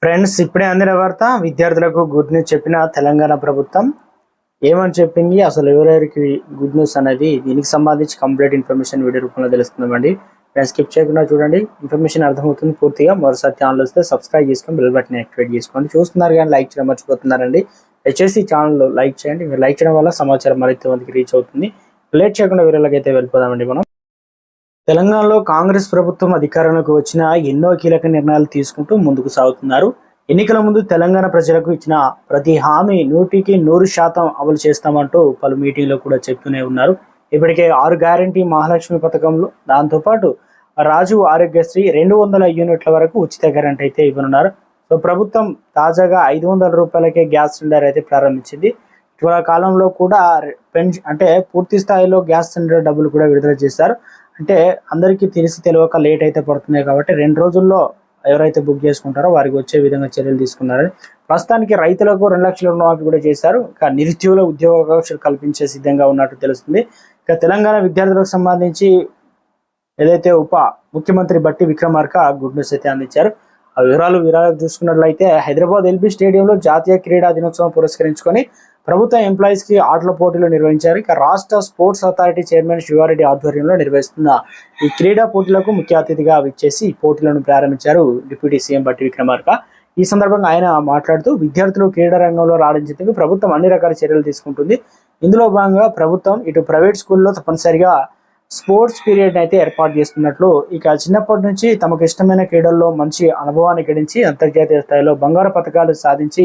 Friends, ఇప్పుడే అందిన వార్త. విద్యార్థులకు గుడ్ న్యూస్ చెప్పిన తెలంగాణ ప్రభుత్వం. ఏమని చెప్పింది, అసలు ఎవరెవరికి గుడ్ న్యూస్ అనేది, దీనికి సంబంధించి కంప్లీట్ ఇన్ఫర్మేషన్ వీడియో రూపంలో తెలుసుకుందామండి. ఫ్రెండ్స్, స్కిప్ చేయకుండా చూడండి, ఇన్ఫర్మేషన్ అర్థమవుతుంది పూర్తిగా. మరోసారి ఛానల్ వస్తే సబ్స్క్రైబ్ చేసుకొని బెల్ బటన్ యాక్టివేట్ చేసుకోండి. చూస్తున్నారు కానీ లైక్ చేయడం మర్చిపోతున్నారండి. దయచేసి ఛానల్లో లైక్ చేయండి. మీరు లైక్ చేయడం వల్ల సమాచారం మరింత మందికి రీచ్ అవుతుంది. లేట్ చేయకుండా వీడియోలోకి అయితే వెళ్ళిపోదామండి. మనం తెలంగాణలో కాంగ్రెస్ ప్రభుత్వం అధికారంలోకి వచ్చిన ఎన్నో కీలక నిర్ణయాలు తీసుకుంటూ ముందుకు సాగుతున్నారు. ఎన్నికల ముందు తెలంగాణ ప్రజలకు ఇచ్చిన ప్రతి హామీ 100% అమలు చేస్తామంటూ పలు మీటింగ్లో కూడా చెప్తూనే ఉన్నారు. ఇప్పటికే 6 గ్యారంటీ మహాలక్ష్మి పథకంలో, దాంతోపాటు రాజు ఆరోగ్యశ్రీ 200 యూనిట్ల వరకు ఉచిత కరెంట్ అయితే ఇవ్వనున్నారు. సో ప్రభుత్వం తాజాగా 500 రూపాయలకే గ్యాస్ సిలిండర్ అయితే ప్రారంభించింది. ఇటీవల కాలంలో కూడా అంటే పూర్తి స్థాయిలో గ్యాస్ సిలిండర్ డబ్బులు కూడా విడుదల చేశారు. అంటే అందరికీ తెలియక లేట్ అయితే పడుతుంది కాబట్టి 2 రోజుల్లో ఎవరైతే బుక్ చేసుకుంటారో వారికి వచ్చే విధంగా చర్యలు తీసుకున్నారని. ప్రస్తుతానికి రైతులకు 2 లక్షల రుణమాఫీ కూడా చేశారు. ఇక నిరుద్యోగుల ఉద్యోగ అవకాశాలు కల్పించే సిద్ధంగా ఉన్నట్టు తెలుస్తుంది. ఇక తెలంగాణ విద్యార్థులకు సంబంధించి ఏదైతే ముఖ్యమంత్రి బట్టి విక్రమార్క గుడ్ న్యూస్ అయితే అందించారు. ఆ వివరాలు చూసుకున్నట్లయితే హైదరాబాద్ ఎల్బీ స్టేడియంలో జాతీయ క్రీడా దినోత్సవం పురస్కరించుకొని ప్రభుత్వ ఎంప్లాయీస్ కి ఆటల పోటీలు నిర్వహించారు. ఇక రాష్ట్ర స్పోర్ట్స్ అథారిటీ చైర్మన్ శివారెడ్డి ఆధ్వర్యంలో నిర్వహిస్తున్న ఈ క్రీడా పోటీలకు ముఖ్య అతిథిగా విచ్చేసి ఈ పోటీలను ప్రారంభించారు డిప్యూటీ సీఎం బట్టి విక్రమార్క. ఈ సందర్భంగా ఆయన మాట్లాడుతూ, విద్యార్థులు క్రీడా రంగంలో రాణించేందుకు ప్రభుత్వం అన్ని రకాల చర్యలు తీసుకుంటుంది. ఇందులో భాగంగా ప్రభుత్వం ఇటు ప్రైవేట్ స్కూల్లో తప్పనిసరిగా స్పోర్ట్స్ పీరియడ్ అయితే ఏర్పాటు చేస్తున్నట్లు, ఇక చిన్నప్పటి నుంచి తమకు ఇష్టమైన క్రీడల్లో మంచి అనుభవాన్ని గడించి అంతర్జాతీయ స్థాయిలో బంగారు పథకాలు సాధించి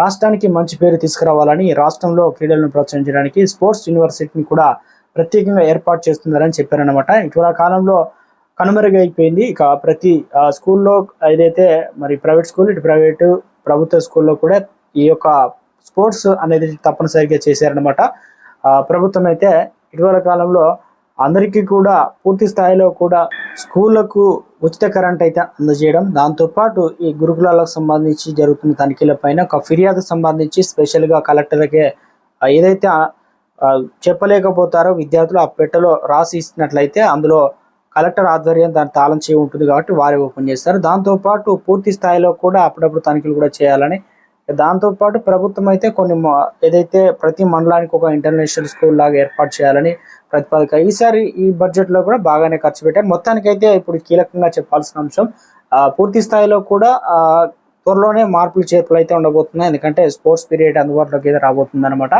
రాష్ట్రానికి మంచి పేరు తీసుకురావాలని, రాష్ట్రంలో క్రీడలను ప్రోత్సహించడానికి స్పోర్ట్స్ యూనివర్సిటీని కూడా ప్రత్యేకంగా ఏర్పాటు చేస్తున్నారని చెప్పారనమాట. ఇటీవల కాలంలో కనుమరుగైపోయింది. ఇక ప్రతి స్కూల్లో ఏదైతే మరి ప్రైవేట్ స్కూల్, ఇటు ప్రైవేటు ప్రభుత్వ స్కూల్లో కూడా ఈ యొక్క స్పోర్ట్స్ అనేది తప్పనిసరిగా చేశారనమాట. ప్రభుత్వం అయితే ఇటీవల కాలంలో అందరికీ కూడా పూర్తి స్థాయిలో కూడా స్కూళ్లకు ఉచిత కరెంట్ అయితే అందజేయడం, దాంతోపాటు ఈ గురుకులాలకు సంబంధించి జరుగుతున్న తనిఖీలపైన ఒక ఫిర్యాదు సంబంధించి స్పెషల్గా కలెక్టర్లకే ఏదైతే చెప్పలేకపోతారో విద్యార్థులు ఆ పెట్టెలో రాసి ఇచ్చినట్లయితే అందులో కలెక్టర్ ఆధ్వర్యం దాని తాళం చేయి ఉంటుంది కాబట్టి వారే ఓపెన్ చేస్తారు. దాంతోపాటు పూర్తి స్థాయిలో కూడా అప్పుడప్పుడు తనిఖీలు కూడా చేయాలని, దాంతోపాటు ప్రభుత్వం అయితే కొన్ని ఏదైతే ప్రతి మండలానికి ఒక ఇంటర్నేషనల్ స్కూల్ లాగా ఏర్పాటు చేయాలని ప్రతిపాదిక. ఈసారి ఈ బడ్జెట్లో కూడా బాగానే ఖర్చు పెట్టారు. మొత్తానికైతే ఇప్పుడు కీలకంగా చెప్పాల్సిన అంశం, పూర్తి స్థాయిలో కూడా త్వరలోనే మార్పులు చేర్పులు అయితే ఉండబోతున్నాయి. ఎందుకంటే స్పోర్ట్స్ పీరియడ్ అందుబాటులోకి అయితే రాబోతుంది అనమాట.